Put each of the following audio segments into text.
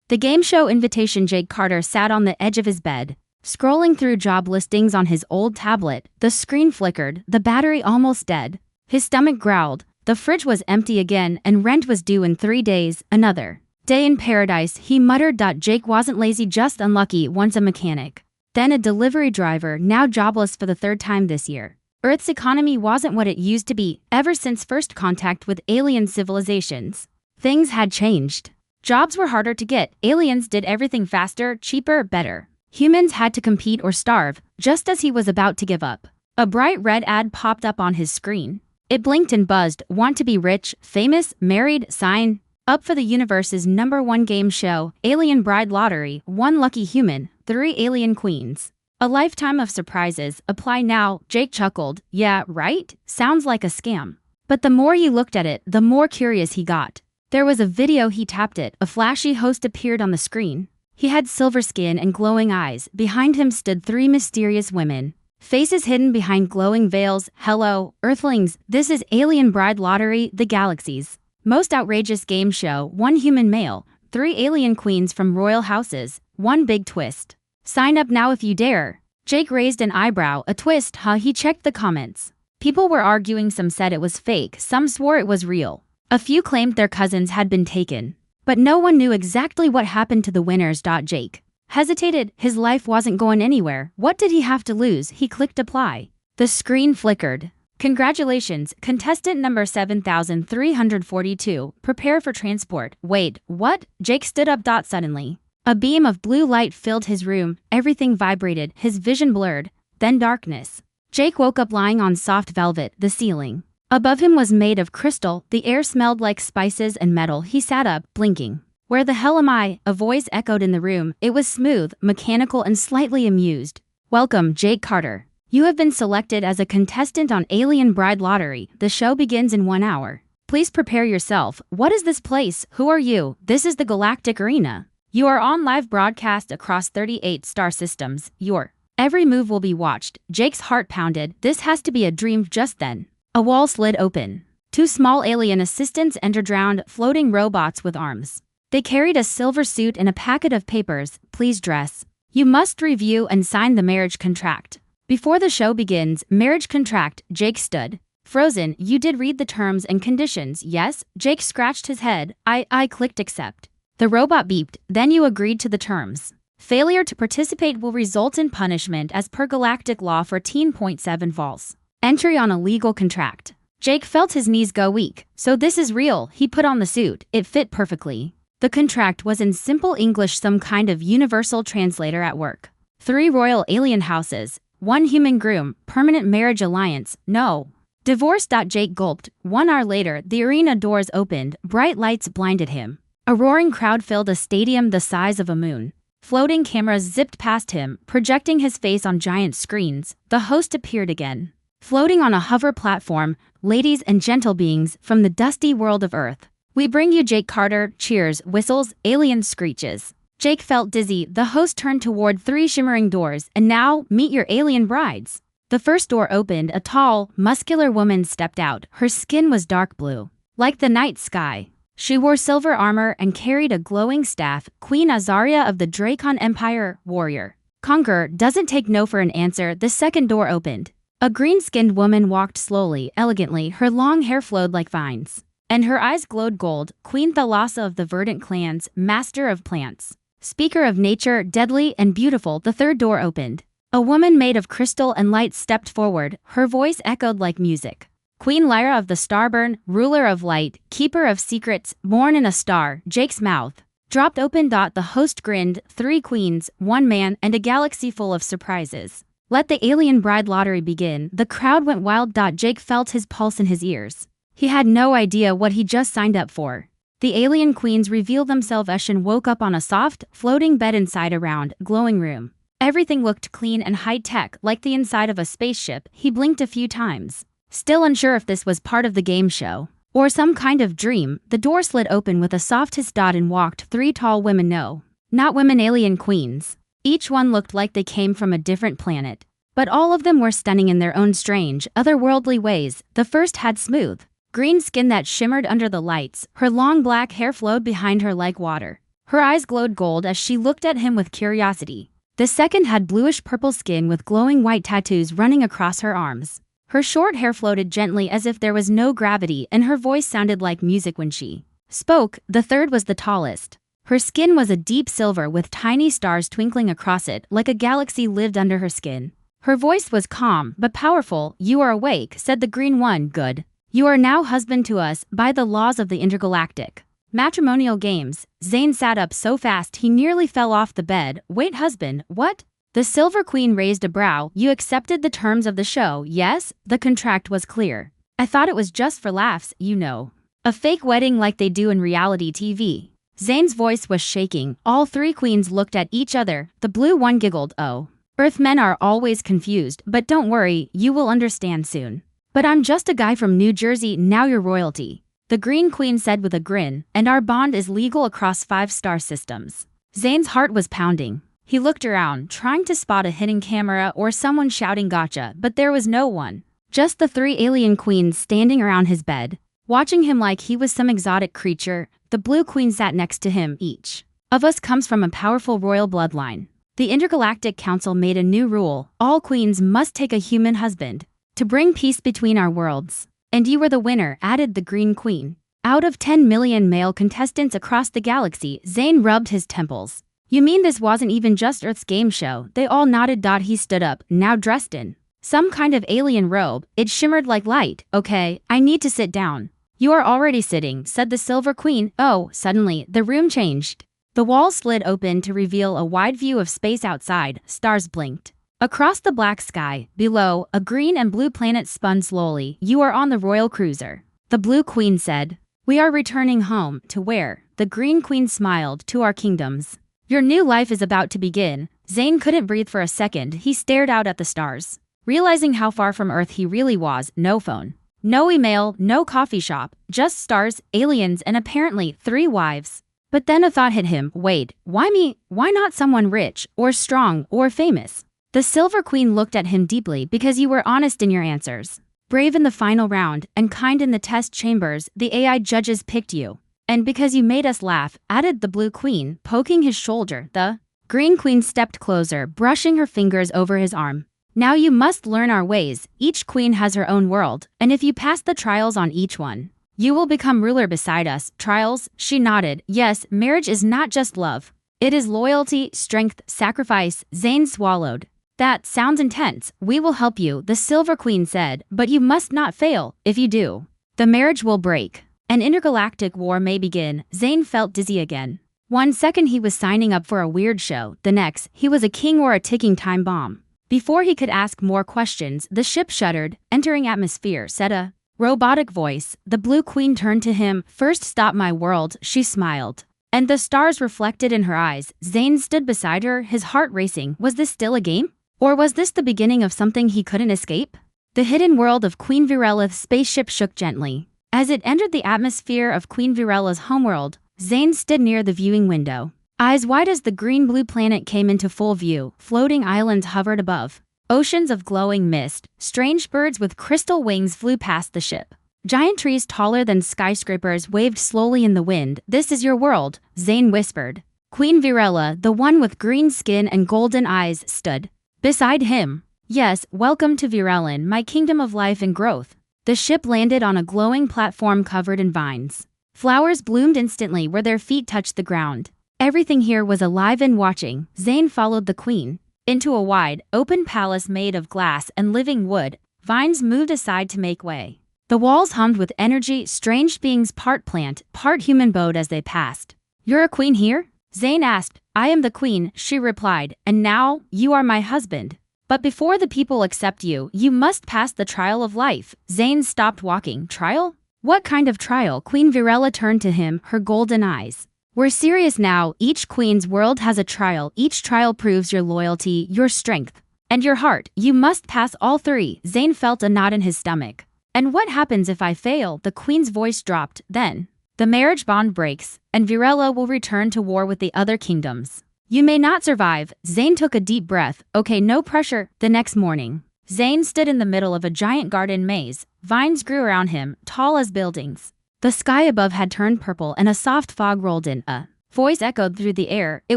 The game show invitation. Jake Carter sat on the edge of his bed, scrolling through job listings on his old tablet. The screen flickered, the battery almost dead. His stomach growled. The fridge was empty again and rent was due in 3 days. Another day in paradise, he muttered. Jake wasn't lazy, just unlucky. Once a mechanic, then a delivery driver, now jobless for the 3rd time this year. Earth's economy wasn't what it used to be. Ever since first contact with alien civilizations, things had changed. Jobs were harder to get. Aliens did everything faster, cheaper, better. Humans had to compete or starve. Just as he was about to give up, a bright red ad popped up on his screen. It blinked and buzzed. Want to be rich, famous, married, sign up for the universe's #1 game show, Alien Bride Lottery. 1 lucky human, 3 alien queens. A lifetime of surprises. Apply now. Jake chuckled. Yeah, right? Sounds like a scam. But the more he looked at it, the more curious he got. There was a video. He tapped it. A flashy host appeared on the screen. He had silver skin and glowing eyes. Behind him stood 3 mysterious women, faces hidden behind glowing veils. Hello, Earthlings. This is Alien Bride Lottery, the galaxy's most outrageous game show. 1 human male, 3 alien queens from royal houses. 1 big twist. Sign up now if you dare. Jake raised an eyebrow. A twist, huh? He checked the comments. People were arguing. Some said it was fake, some swore it was real. A few claimed their cousins had been taken. But no one knew exactly what happened to the winners. Jake hesitated. His life wasn't going anywhere. What did he have to lose? He clicked apply. The screen flickered. Congratulations, contestant number 7342. Prepare for transport. Wait, what? Jake stood up. Suddenly, a beam of blue light filled his room. Everything vibrated. His vision blurred. Then darkness. Jake woke up lying on soft velvet. The ceiling above him was made of crystal. The air smelled like spices and metal. He sat up, blinking. Where the hell am I? A voice echoed in the room. It was smooth, mechanical, and slightly amused. Welcome, Jake Carter. You have been selected as a contestant on Alien Bride Lottery. The show begins in 1 hour. Please prepare yourself. What is this place? Who are you? This is the Galactic Arena. You are on live broadcast across 38 star systems. Your every move will be watched. Jake's heart pounded. This has to be a dream. Just then, a wall slid open. 2 small alien assistants entered. Round, floating robots with arms. They carried a silver suit and a packet of papers. Please dress. You must review and sign the marriage contract. Before the show begins, marriage contract. Jake stood frozen. You did read the terms and conditions, yes? Jake scratched his head. I clicked accept. The robot beeped. Then you agreed to the terms. Failure to participate will result in punishment as per Galactic Law 14.7 false entry on a legal contract. Jake felt his knees go weak. So this is real. He put on the suit. It fit perfectly. The contract was in simple English, some kind of universal translator at work. 3 royal alien houses, 1 human groom, permanent marriage alliance, no divorce. Jake gulped. 1 hour later, the arena doors opened. Bright lights blinded him. A roaring crowd filled a stadium the size of a moon. Floating cameras zipped past him, projecting his face on giant screens. The host appeared again, floating on a hover platform. Ladies and gentle beings from the dusty world of Earth, we bring you Jake Carter. Cheers, whistles, alien screeches. Jake felt dizzy. The host turned toward 3 shimmering doors. And now, meet your alien brides. The first door opened. A tall, muscular woman stepped out. Her skin was dark blue, like the night sky. She wore silver armor and carried a glowing staff. Queen Azaria of the Dracon Empire, warrior. Conqueror, doesn't take no for an answer. The second door opened. A green-skinned woman walked slowly, elegantly. Her long hair flowed like vines, and her eyes glowed gold. Queen Thalassa of the Verdant clans, master of plants, speaker of nature, deadly and beautiful. The third door opened. A woman made of crystal and light stepped forward. Her voice echoed like music. Queen Lyra of the Starburn, ruler of light, keeper of secrets, born in a star. Jake's mouth dropped open. The host grinned. 3 queens, 1 man, and a galaxy full of surprises. Let the Alien Bride Lottery begin. The crowd went wild. Jake felt his pulse in his ears. He had no idea what he just signed up for. The alien queens revealed themselves. Eshin woke up on a soft, floating bed inside a round, glowing room. Everything looked clean and high-tech, like the inside of a spaceship. He blinked a few times, still unsure if this was part of the game show or some kind of dream. The door slid open with a soft hiss. And walked 3 tall women. No, not women, alien queens. Each one looked like they came from a different planet, but all of them were stunning in their own strange, otherworldly ways. The first had smooth, green skin that shimmered under the lights. Her long black hair flowed behind her like water. Her eyes glowed gold as she looked at him with curiosity. The second had bluish-purple skin with glowing white tattoos running across her arms. Her short hair floated gently as if there was no gravity, and her voice sounded like music when she spoke. The third was the tallest. Her skin was a deep silver with tiny stars twinkling across it like a galaxy lived under her skin. Her voice was calm but powerful. "You are awake," said the green one. "Good. You are now husband to us by the laws of the intergalactic matrimonial games." Zane sat up so fast he nearly fell off the bed. "Wait, husband, what?" The Silver Queen raised a brow. "You accepted the terms of the show, yes?" The contract was clear. "I thought it was just for laughs, you know. A fake wedding like they do in reality TV." Zane's voice was shaking. All three queens looked at each other. The blue one giggled. "Oh. Earthmen are always confused, but don't worry, you will understand soon. But I'm just a guy from New Jersey, now you're royalty." The Green Queen said with a grin, "And our bond is legal across 5-star systems." Zane's heart was pounding. He looked around, trying to spot a hidden camera or someone shouting gotcha, but there was no one. Just the 3 alien queens standing around his bed, watching him like he was some exotic creature. The Blue Queen sat next to him. "Each of us comes from a powerful royal bloodline. The Intergalactic Council made a new rule. All queens must take a human husband to bring peace between our worlds. And you were the winner," added the Green Queen. "Out of 10 million male contestants across the galaxy." Zane rubbed his temples. "You mean this wasn't even just Earth's game show?" They all nodded. He stood up, now dressed in some kind of alien robe. It shimmered like light. "Okay, I need to sit down." "You are already sitting," said the Silver Queen. Oh, suddenly, the room changed. The wall slid open to reveal a wide view of space outside. Stars blinked. Across the black sky, below, a green and blue planet spun slowly. "You are on the royal cruiser," the Blue Queen said. "We are returning home." "To where?" The Green Queen smiled. "To our kingdoms. Your new life is about to begin." Zane couldn't breathe for a second. He stared out at the stars, realizing how far from Earth he really was. No phone, no email, no coffee shop, just stars, aliens, and apparently 3 wives. But then a thought hit him. Wait, why me? Why not someone rich, or strong, or famous? The Silver Queen looked at him deeply. "Because you were honest in your answers, brave in the final round, and kind in the test chambers, the AI judges picked you. And because you made us laugh," added the Blue Queen, poking his shoulder. The Green Queen stepped closer, brushing her fingers over his arm. "Now you must learn our ways. Each queen has her own world, and if you pass the trials on each one, you will become ruler beside us." "Trials?" She nodded. "Yes, marriage is not just love. It is loyalty, strength, sacrifice." Zane swallowed. "That sounds intense." "We will help you," the Silver Queen said, "but you must not fail. If you do, the marriage will break. An intergalactic war may begin." Zane felt dizzy again. One second he was signing up for a weird show, the next, he was a king or a ticking time bomb. Before he could ask more questions, the ship shuddered. "Entering atmosphere," said a robotic voice. The Blue Queen turned to him. "First stop my world," she smiled, and the stars reflected in her eyes. Zane stood beside her, his heart racing. Was this still a game? Or was this the beginning of something he couldn't escape? The hidden world of Queen Virella's spaceship shook gently. As it entered the atmosphere of Queen Virella's homeworld, Zane stood near the viewing window. Eyes wide as the green-blue planet came into full view, floating islands hovered above. Oceans of glowing mist, strange birds with crystal wings flew past the ship. Giant trees taller than skyscrapers waved slowly in the wind. "This is your world," Zane whispered. Queen Virella, the one with green skin and golden eyes, stood beside him. "Yes, welcome to Virellin, my kingdom of life and growth." The ship landed on a glowing platform covered in vines. Flowers bloomed instantly where their feet touched the ground. Everything here was alive and watching. Zane followed the queen into a wide, open palace made of glass and living wood. Vines moved aside to make way. The walls hummed with energy. Strange beings, part plant, part human, bowed as they passed. "You're a queen here?" Zane asked. "I am the queen," she replied, "and now, you are my husband. But before the people accept you, you must pass the trial of life." Zane stopped walking. "Trial? What kind of trial?" Queen Virella turned to him, her golden eyes. "We're serious now. Each queen's world has a trial. Each trial proves your loyalty, your strength, and your heart. You must pass all 3. Zane felt a knot in his stomach. "And what happens if I fail?" The queen's voice dropped. "Then the marriage bond breaks, and Virella will return to war with the other kingdoms. You may not survive." Zane took a deep breath. "Okay, no pressure." The next morning, Zane stood in the middle of a giant garden maze. Vines grew around him, tall as buildings. The sky above had turned purple and a soft fog rolled in. A Voice echoed through the air. It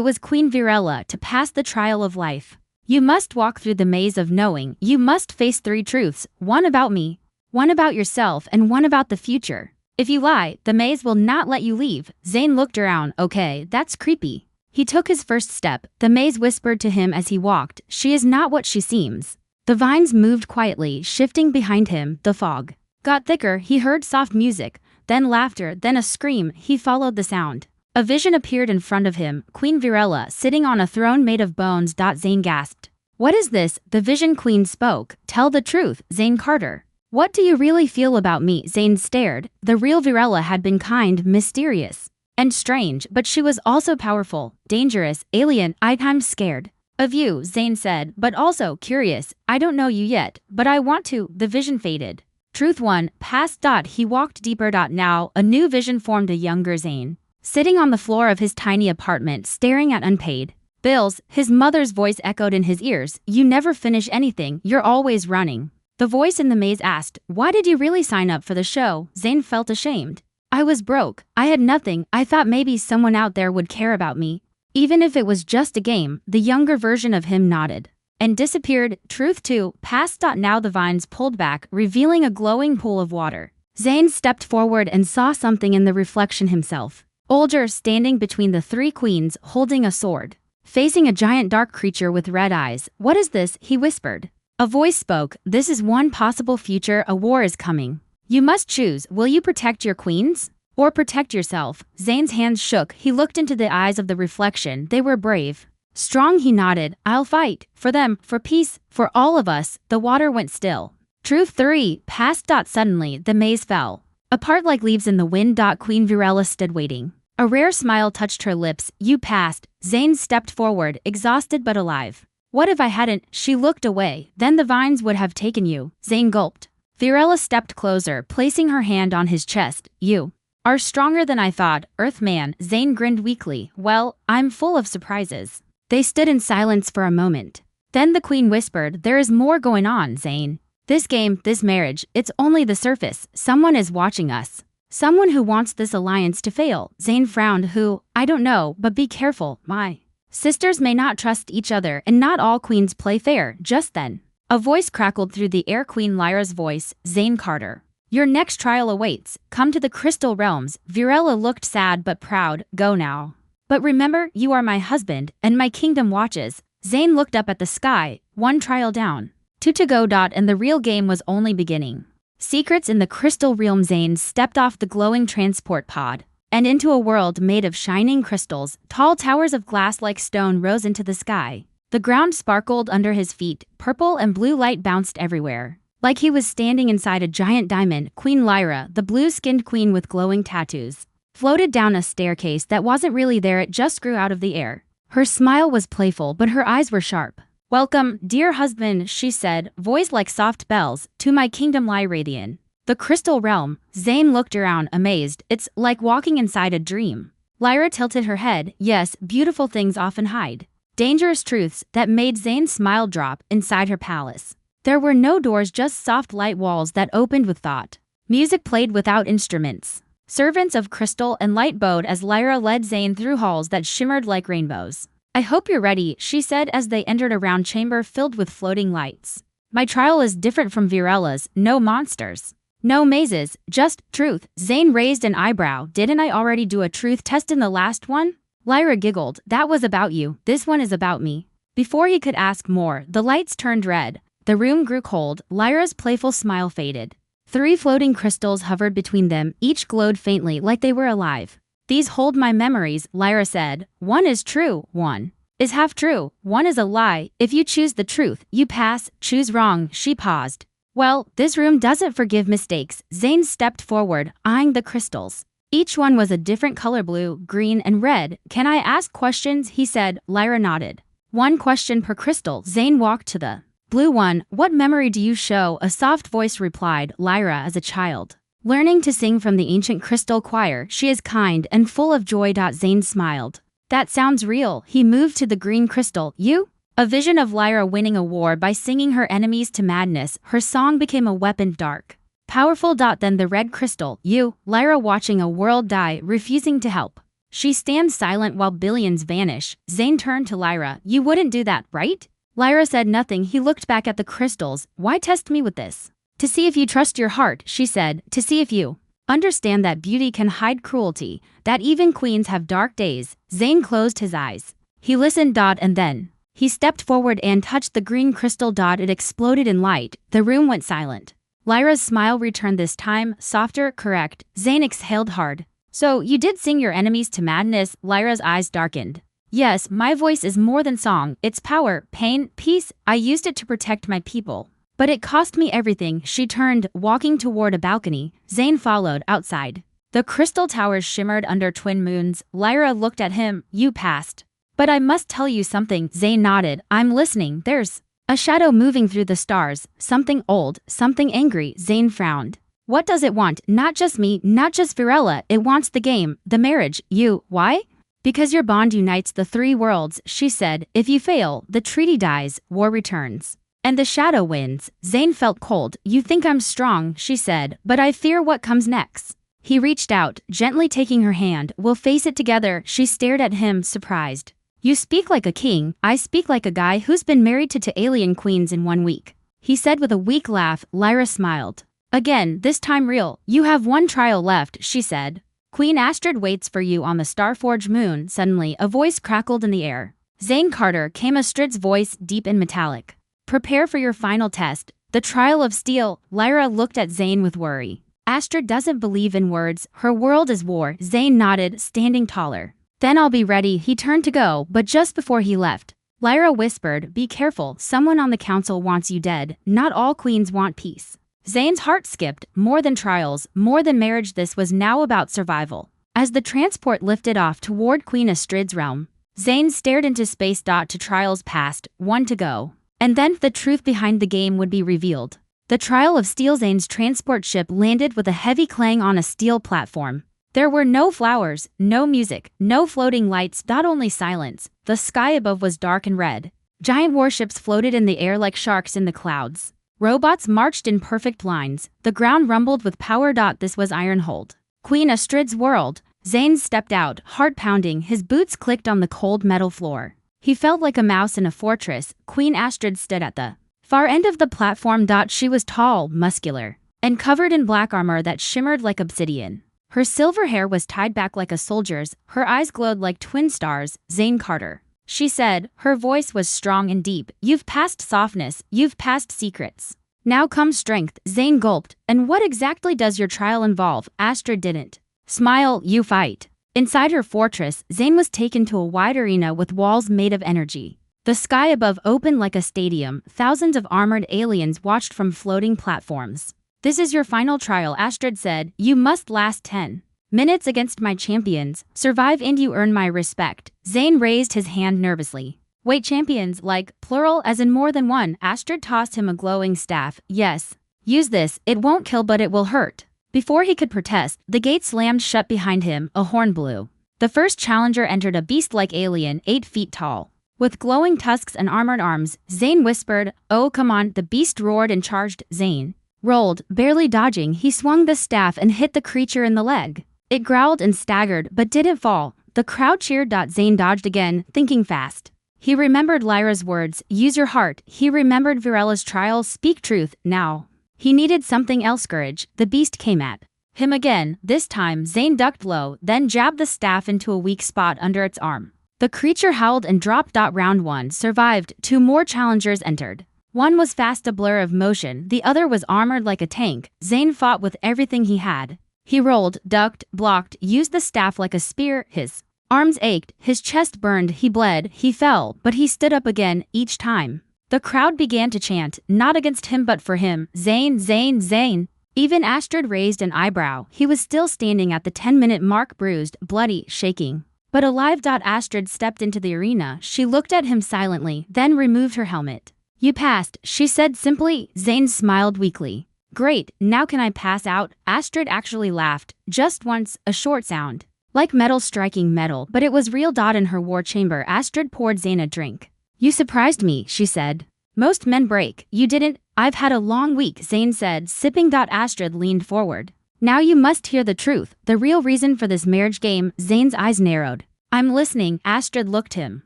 was Queen Virella to pass the trial of life. You must walk through the maze of knowing. You must face 3 truths, one about me, one about yourself, and one about the future. If you lie, the maze will not let you leave. Zane looked around. Okay, that's creepy. He took his first step. The maze whispered to him as he walked, she is not what she seems. The vines moved quietly, shifting behind him. The fog got thicker. He heard soft music, then laughter, then a scream. He followed the sound. A vision appeared in front of him, Queen Virella sitting on a throne made of bones. Zane gasped. What is this? The Vision Queen spoke. Tell the truth, Zane Carter. What do you really feel about me? Zane stared. The real Virella had been kind, mysterious, and strange, but she was also powerful, dangerous, alien. I'm scared of you, Zane said, but also curious. I don't know you yet, but I want to. The vision faded. Truth 1, past. He walked deeper. Now, a new vision formed, a younger Zane, sitting on the floor of his tiny apartment, staring at unpaid bills. His mother's voice echoed in his ears. You never finish anything, you're always running. The voice in the maze asked, why did you really sign up for the show? Zane felt ashamed. I was broke. I had nothing. I thought maybe someone out there would care about me. Even if it was just a game. The younger version of him nodded and disappeared. Truth 2, past. Now the vines pulled back, revealing a glowing pool of water. Zane stepped forward and saw something in the reflection himself. Older, standing between the 3 queens, holding a sword, facing a giant dark creature with red eyes. What is this? He whispered. A voice spoke. This is one possible future. A war is coming. You must choose. Will you protect your queens? Or protect yourself? Zane's hands shook. He looked into the eyes of the reflection. They were brave, strong. He nodded. I'll fight. For them, for peace, for all of us. The water went still. Truth 3, past. Suddenly, the maze fell apart like leaves in the wind. Queen Virella stood waiting. A rare smile touched her lips. You passed. Zane stepped forward, exhausted but alive. What if I hadn't? She looked away. Then the vines would have taken you. Zane gulped. Virella stepped closer, placing her hand on his chest. You are stronger than I thought, Earthman. Zane grinned weakly. Well, I'm full of surprises. They stood in silence for a moment. Then the queen whispered, there is more going on, Zane. This game, this marriage, it's only the surface. Someone is watching us. Someone who wants this alliance to fail. Zane frowned. Who? I don't know, but be careful. My sisters may not trust each other, and not all queens play fair. Just then, a voice crackled through the air. Queen Lyra's voice. Zane Carter. Your next trial awaits. Come to the Crystal Realms. Virella looked sad but proud. Go now. But remember, you are my husband, and my kingdom watches. Zane looked up at the sky. 1 trial down. 2 to go. And the real game was only beginning. Secrets in the Crystal Realm. Zane stepped off the glowing transport pod and into a world made of shining crystals. Tall towers of glass like stone rose into the sky. The ground sparkled under his feet. Purple and blue light bounced everywhere, like he was standing inside a giant diamond. Queen Lyra, the blue-skinned queen with glowing tattoos, floated down a staircase that wasn't really there. It just grew out of the air. Her smile was playful, but her eyes were sharp. Welcome, dear husband, she said, voice like soft bells, to my kingdom Lyradian. The Crystal Realm. Zane looked around, amazed. It's like walking inside a dream. Lyra tilted her head. Yes, beautiful things often hide dangerous truths. That made Zane's smile drop. Inside her palace, there were no doors, just soft light walls that opened with thought. Music played without instruments. Servants of crystal and light bowed as Lyra led Zane through halls that shimmered like rainbows. I hope you're ready, she said as they entered a round chamber filled with floating lights. My trial is different from Virella's. No monsters, no mazes, just truth. Zane raised an eyebrow. Didn't I already do a truth test in the last one? Lyra giggled. That was about you. This one is about me. Before he could ask more, the lights turned red. The room grew cold. Lyra's playful smile faded. 3 floating crystals hovered between them. Each glowed faintly like they were alive. These hold my memories, Lyra said. 1 is true, 1 is half true, 1 is a lie. If you choose the truth, you pass. Choose wrong. She paused. Well, this room doesn't forgive mistakes. Zane stepped forward, eyeing the crystals. Each one was a different color, blue, green, and red. Can I ask questions? He said. Lyra nodded. 1 question per crystal. Zane walked to the blue one. What memory do you show? A soft voice replied. Lyra, as a child, learning to sing from the ancient crystal choir. She is kind and full of joy. Zane smiled. That sounds real. He moved to the green crystal. You? A vision of Lyra winning a war by singing her enemies to madness. Her song became a weapon, dark, powerful. Then the red crystal. You? Lyra, watching a world die, refusing to help. She stands silent while billions vanish. Zane turned to Lyra. You wouldn't do that, right? Lyra said nothing. He looked back at the crystals. Why test me with this? To see if you trust your heart, she said. To see if you understand that beauty can hide cruelty, that even queens have dark days. Zane closed his eyes. He listened, and then he stepped forward and touched the green crystal. It exploded in light. The room went silent. Lyra's smile returned, this time softer. Correct. Zane exhaled hard. So, you did sing your enemies to madness? Lyra's eyes darkened. Yes, my voice is more than song. It's power, pain, peace. I used it to protect my people. But it cost me everything. She turned, walking toward a balcony. Zane followed, outside. The crystal towers shimmered under twin moons. Lyra looked at him. You passed. But I must tell you something. Zane nodded. I'm listening. There's a shadow moving through the stars. Something old, something angry. Zane frowned. What does it want? Not just me, not just Virella. It wants the game, the marriage. You. Why? Because your bond unites the three worlds, she said. If you fail, the treaty dies, war returns. And the shadow wins. Zane felt cold. You think I'm strong, she said, but I fear what comes next. He reached out, gently taking her hand. We'll face it together. She stared at him, surprised. You speak like a king. I speak like a guy who's been married to 2 alien queens in 1 week. He said with a weak laugh. Lyra smiled. Again, this time real. You have 1 trial left, she said. Queen Astrid waits for you on the Starforge moon. Suddenly, a voice crackled in the air. Zane Carter, came Astrid's voice, deep and metallic. Prepare for your final test, the trial of steel. Lyra looked at Zane with worry. Astrid doesn't believe in words. Her world is war. Zane nodded, standing taller. Then I'll be ready. He turned to go, but just before he left, Lyra whispered, be careful. Someone on the council wants you dead. Not all queens want peace. Zane's heart skipped. More than trials, more than marriage, this was now about survival. As the transport lifted off toward Queen Astrid's realm, Zane stared into space. 2 trials passed, 1 to go. And then the truth behind the game would be revealed. The trial of steel. Zane's transport ship landed with a heavy clang on a steel platform. There were no flowers, no music, no floating lights. Only silence. The sky above was dark and red. Giant warships floated in the air like sharks in the clouds. Robots marched in perfect lines. The ground rumbled with power. This was Ironhold, Queen Astrid's world. Zane stepped out, heart pounding. His boots clicked on the cold metal floor. He felt like a mouse in a fortress. Queen Astrid stood at the far end of the platform. She was tall, muscular, and covered in black armor that shimmered like obsidian. Her silver hair was tied back like a soldier's. Her eyes glowed like twin stars. Zane Carter, she said. Her voice was strong and deep. You've passed softness. You've passed secrets. Now comes strength. Zane gulped. And what exactly does your trial involve? Astrid didn't smile. You fight. Inside her fortress, Zane was taken to a wide arena with walls made of energy. The sky above opened like a stadium. Thousands of armored aliens watched from floating platforms. This is your final trial, Astrid said. You must last 10 minutes against my champions. Survive and you earn my respect. Zane raised his hand nervously. Wait, champions, like, plural, as in more than one? Astrid tossed him a glowing staff. Yes. Use this. It won't kill, but it will hurt. Before he could protest, the gate slammed shut behind him. A horn blew. The first challenger entered, a beast-like alien, 8 feet tall. With glowing tusks and armored arms, Zane whispered, oh, come on. The beast roared and charged. Zane rolled, barely dodging. He swung the staff and hit the creature in the leg. It growled and staggered, but didn't fall. The crowd cheered. Zane dodged again, thinking fast. He remembered Lyra's words, use your heart. He remembered Virella's trial, speak truth. Now he needed something else. Courage. The beast came at him again. This time, Zane ducked low, then jabbed the staff into a weak spot under its arm. The creature howled and dropped. Round 1 survived. 2 more challengers entered. One was fast, a blur of motion. The other was armored like a tank. Zane fought with everything he had. He rolled, ducked, blocked, used the staff like a spear. His arms ached, his chest burned, he bled, he fell, but he stood up again, each time. The crowd began to chant, not against him but for him. Zane, Zane, Zane. Even Astrid raised an eyebrow. He was still standing at the 10-minute mark, bruised, bloody, shaking, but alive. Astrid stepped into the arena. She looked at him silently, then removed her helmet. You passed, she said simply. Zane smiled weakly. Great, now can I pass out? Astrid actually laughed, just once, a short sound, like metal striking metal, but it was real. In her war chamber, Astrid poured Zane a drink. You surprised me, she said. Most men break. You didn't. I've had a long week, Zane said, sipping. Astrid leaned forward. Now you must hear the truth, the real reason for this marriage game. Zane's eyes narrowed. I'm listening. Astrid looked him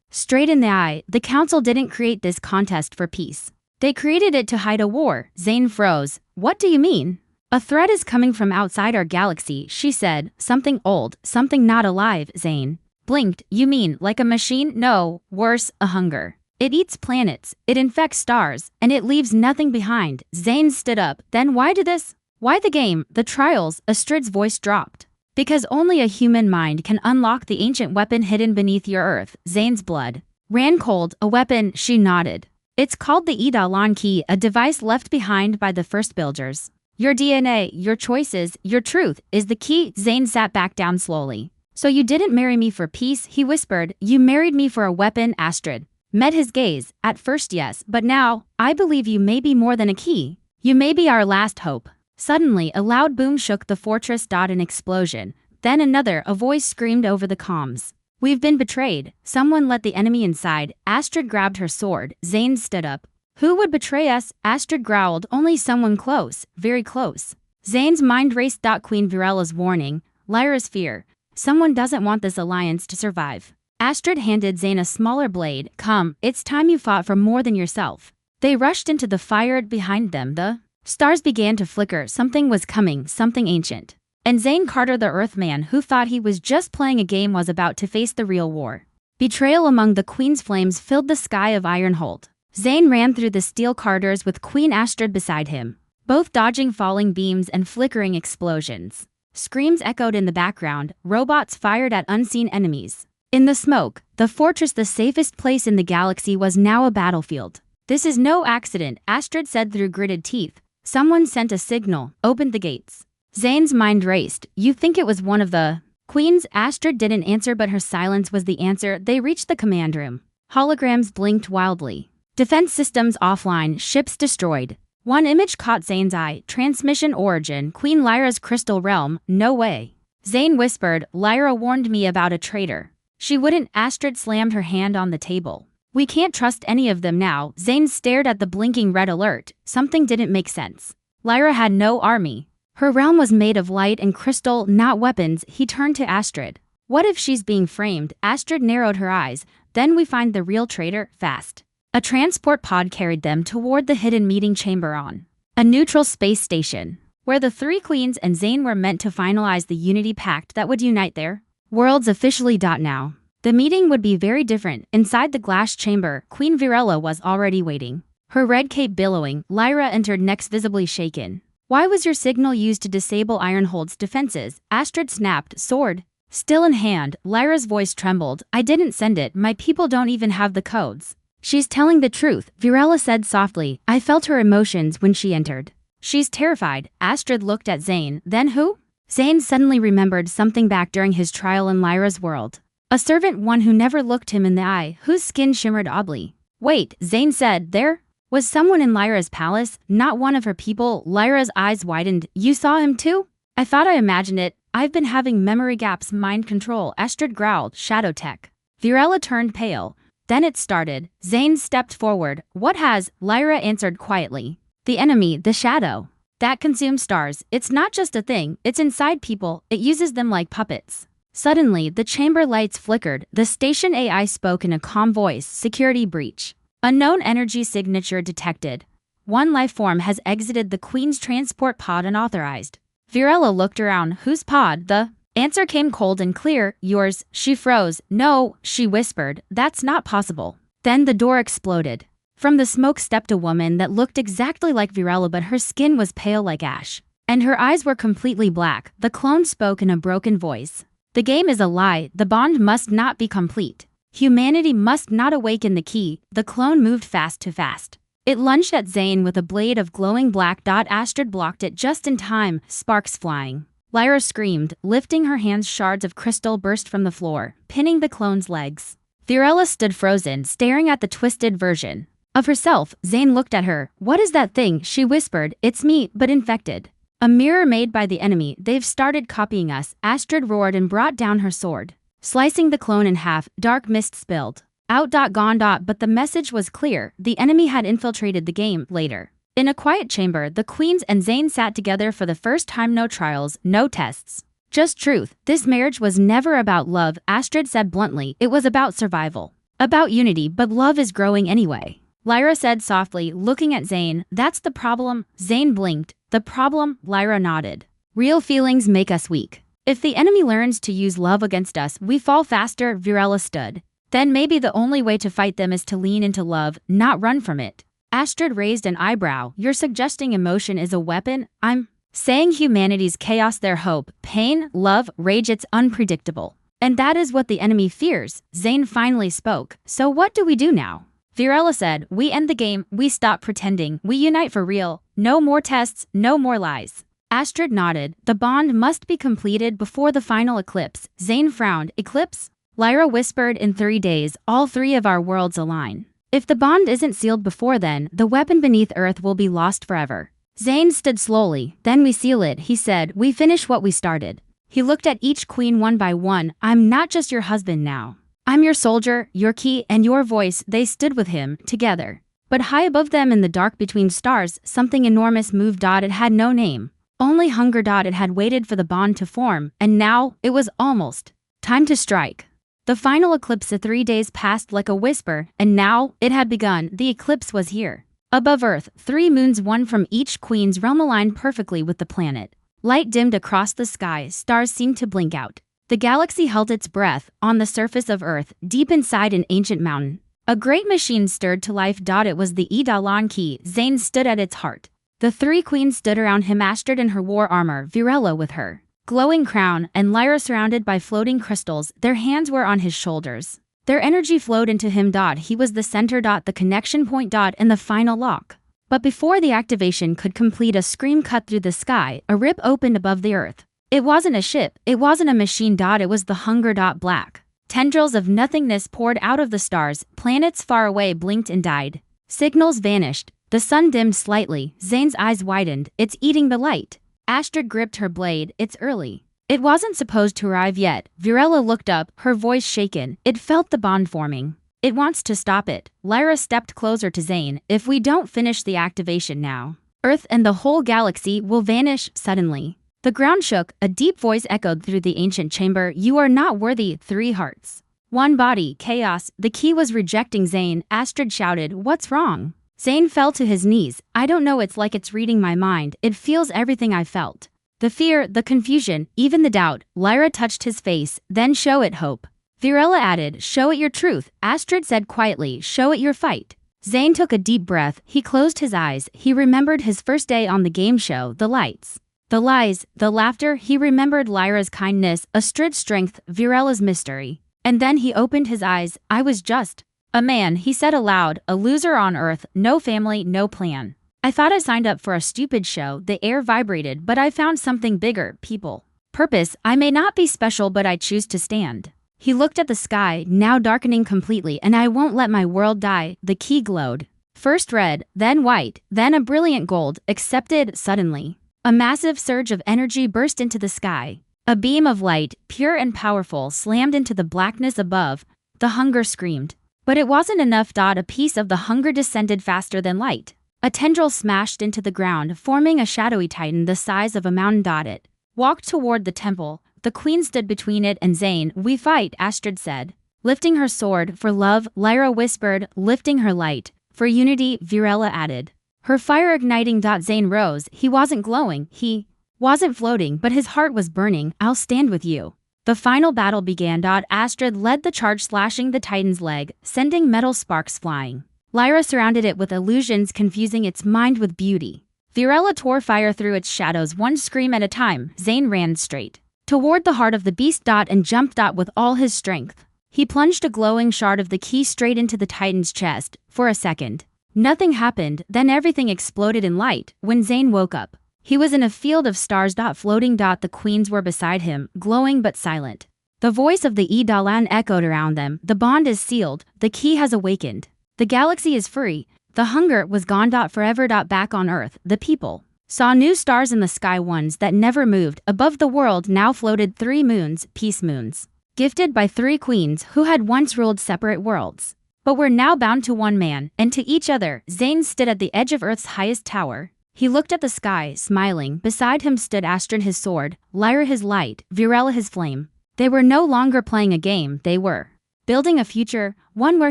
straight in the eye. The council didn't create this contest for peace. They created it to hide a war. Zane froze. What do you mean? A threat is coming from outside our galaxy, she said. Something old, something not alive. Zane blinked. You mean like a machine? No, worse, a hunger. It eats planets, it infects stars, and it leaves nothing behind. Zane stood up. Then why do this? Why the game, the trials? Astrid's voice dropped. Because only a human mind can unlock the ancient weapon hidden beneath your earth. Zane's blood ran cold. A weapon, she nodded. It's called the Edalan key, a device left behind by the first builders. Your DNA, your choices, your truth is the key. Zane sat back down slowly. So you didn't marry me for peace, he whispered. You married me for a weapon. Astrid met his gaze. At first yes, but now, I believe you may be more than a key. You may be our last hope. Suddenly, a loud boom shook the fortress. An explosion. Then another, a voice screamed over the comms. We've been betrayed. Someone let the enemy inside. Astrid grabbed her sword. Zane stood up. Who would betray us? Astrid growled. Only someone close, very close. Zane's mind raced. Queen Virella's warning. Lyra's fear. Someone doesn't want this alliance to survive. Astrid handed Zane a smaller blade. Come, it's time you fought for more than yourself. They rushed into the fire behind them. The stars began to flicker. Something was coming, something ancient. And Zane Carter, the Earthman who thought he was just playing a game, was about to face the real war. Betrayal among the Queen's flames filled the sky of Ironhold. Zane ran through the steel corridors with Queen Astrid beside him, both dodging falling beams and flickering explosions. Screams echoed in the background. Robots fired at unseen enemies. In the smoke, the fortress, the safest place in the galaxy, was now a battlefield. This is no accident, Astrid said through gritted teeth. Someone sent a signal, opened the gates. Zane's mind raced. You think it was one of the queens? Astrid didn't answer, but her silence was the answer. They reached the command room. Holograms blinked wildly. Defense systems offline, ships destroyed. One image caught Zane's eye. Transmission origin, Queen Lyra's crystal realm. No way. Zane whispered. Lyra warned me about a traitor. She wouldn't. Astrid slammed her hand on the table. We can't trust any of them now. Zane stared at the blinking red alert. Something didn't make sense. Lyra had no army. Her realm was made of light and crystal, not weapons. He turned to Astrid. What if she's being framed? Astrid narrowed her eyes. Then we find the real traitor, fast. A transport pod carried them toward the hidden meeting chamber on a neutral space station, where the three queens and Zane were meant to finalize the unity pact that would unite their worlds officially. Now, the meeting would be very different. Inside the glass chamber, Queen Virella was already waiting, her red cape billowing. Lyra entered next, visibly shaken. Why was your signal used to disable Ironhold's defenses? Astrid snapped, sword still in hand. Lyra's voice trembled. I didn't send it. My people don't even have the codes. She's telling the truth, Virella said softly. I felt her emotions when she entered. She's terrified. Astrid looked at Zane. Then who? Zane suddenly remembered something back during his trial in Lyra's world. A servant, one who never looked him in the eye, whose skin shimmered oddly. Wait, Zane said. There was someone in Lyra's palace, not one of her people. Lyra's eyes widened. You saw him too? I thought I imagined it. I've been having memory gaps. Mind control, Astrid growled. Shadow tech. Virella turned pale. Then it started. Zane stepped forward. What has? Lyra answered quietly. The enemy, the shadow. That consumes stars. It's not just a thing, it's inside people. It uses them like puppets. Suddenly, the chamber lights flickered. The station AI spoke in a calm voice. Security breach. Unknown energy signature detected. One life form has exited the Queen's transport pod unauthorized. Virella looked around. Whose pod? The answer came cold and clear. Yours. She froze. No, she whispered. That's not possible. Then the door exploded. From the smoke stepped a woman that looked exactly like Virella, but her skin was pale like ash, and her eyes were completely black. The clone spoke in a broken voice. The game is a lie. The bond must not be complete. Humanity must not awaken the key. The clone moved fast to fast. It lunged at Zane with a blade of glowing black. Astrid blocked it just in time, sparks flying. Lyra screamed, lifting her hands. Shards of crystal burst from the floor, pinning the clone's legs. Virella stood frozen, staring at the twisted version of herself. Zane looked at her. What is that thing? She whispered. It's me, but infected. A mirror made by the enemy. They've started copying us. Astrid roared and brought down her sword, slicing the clone in half. Dark mist spilled out. Gone. But the message was clear. The enemy had infiltrated the game. Later, In a quiet chamber, the queens and Zayn sat together for the first time. No trials, no tests. Just truth. This marriage was never about love, Astrid said bluntly. It was about survival. About unity, but love is growing anyway. Lyra said softly, looking at Zayn. That's the problem. Zayn blinked. The problem? Lyra nodded. Real feelings make us weak. If the enemy learns to use love against us, we fall faster, Virella stood. Then maybe the only way to fight them is to lean into love, not run from it. Astrid raised an eyebrow. You're suggesting emotion is a weapon? I'm saying humanity's chaos, their hope, pain, love, rage, it's unpredictable. And that is what the enemy fears. Zayn finally spoke. So what do we do now? Virella said, we end the game, we stop pretending, we unite for real. No more tests, no more lies. Astrid nodded. The bond must be completed before the final eclipse. Zayn frowned. Eclipse? Lyra whispered, in 3 days, all 3 of our worlds align. If the bond isn't sealed before then, the weapon beneath Earth will be lost forever. Zayn stood slowly. Then we seal it, he said. We finish what we started. He looked at each queen one by one. I'm not just your husband now. I'm your soldier, your key, and your voice. They stood with him, together. But high above them in the dark between stars, something enormous moved. It had no name. Only hunger. It had waited for the bond to form, and now, it was almost time to strike. The final eclipse of 3 days passed like a whisper, and now, it had begun. The eclipse was here. Above Earth, 3 moons, one from each queen's realm, aligned perfectly with the planet. Light dimmed across the sky, stars seemed to blink out. The galaxy held its breath. On the surface of Earth, deep inside an ancient mountain, a great machine stirred to life. It was the Edalan key. Zayn stood at its heart. The 3 queens stood around him, Astrid in her war armor, Virella with her glowing crown, and Lyra surrounded by floating crystals. Their hands were on his shoulders. Their energy flowed into him. He was the center. The connection point. And the final lock. But before the activation could complete, a scream cut through the sky. A rip opened above the Earth. It wasn't a ship. It wasn't a machine. It was the hunger. Black tendrils of nothingness poured out of the stars. Planets far away blinked and died. Signals vanished. The sun dimmed slightly. Zayn's eyes widened. It's eating the light. Astrid gripped her blade. It's early. It wasn't supposed to arrive yet. Virella looked up, her voice shaken. It felt the bond forming. It wants to stop it. Lyra stepped closer to Zayn. If we don't finish the activation now, Earth and the whole galaxy will vanish suddenly. The ground shook. A deep voice echoed through the ancient chamber. You are not worthy. 3 hearts. 1 body. Chaos. The key was rejecting Zayn. Astrid shouted, what's wrong? Zayn fell to his knees. I don't know, it's like it's reading my mind. It feels everything I felt. The fear, the confusion, even the doubt. Lyra touched his face. Then show it hope. Virella added, show it your truth. Astrid said quietly, show it your fight. Zayn took a deep breath. He closed his eyes. He remembered his first day on the game show, the lights, the lies, the laughter. He remembered Lyra's kindness, Astrid's strength, Virella's mystery. And then he opened his eyes. I was just a man, he said aloud, a loser on Earth, no family, no plan. I thought I signed up for a stupid show. The air vibrated, but I found something bigger, people. Purpose. I may not be special, but I choose to stand. He looked at the sky, now darkening completely, and I won't let my world die. The key glowed. First red, then white, then a brilliant gold. Accepted. Suddenly, a massive surge of energy burst into the sky. A beam of light, pure and powerful, slammed into the blackness above. The hunger screamed. But it wasn't enough. A piece of the hunger descended faster than light. A tendril smashed into the ground, forming a shadowy titan the size of a mountain. It walked toward the temple. The queen stood between it and Zayn. We fight, Astrid said. Lifting her sword, for love, Lyra whispered. Lifting her light, for unity, Virella added. Her fire igniting. Zayn rose. He wasn't glowing. He wasn't floating, but his heart was burning. I'll stand with you. The final battle began. Astrid led the charge, slashing the titan's leg, sending metal sparks flying. Lyra surrounded it with illusions, confusing its mind with beauty. Virella tore fire through its shadows, one scream at a time. Zayn ran straight toward the heart of the beast. And jumped. With all his strength. He plunged a glowing shard of the key straight into the titan's chest. For a second, nothing happened, then everything exploded in light. When Zayn woke up, he was in a field of stars. Floating. The queens were beside him, glowing but silent. The voice of the Edalan echoed around them. The bond is sealed. The key has awakened. The galaxy is free. The hunger was gone. Forever. Back on Earth, the people saw new stars in the sky, ones that never moved. Above the world now floated 3 moons, peace moons, gifted by 3 queens who had once ruled separate worlds. But we're now bound to one man, and to each other. Zane stood at the edge of Earth's highest tower. He looked at the sky, smiling. Beside him stood Astron his sword, Lyra his light, Virella his flame. They were no longer playing a game, they were building a future, one where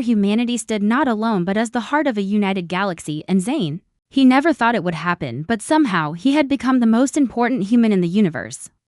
humanity stood not alone but as the heart of a united galaxy. And Zane, he never thought it would happen, but somehow he had become the most important human in the universe.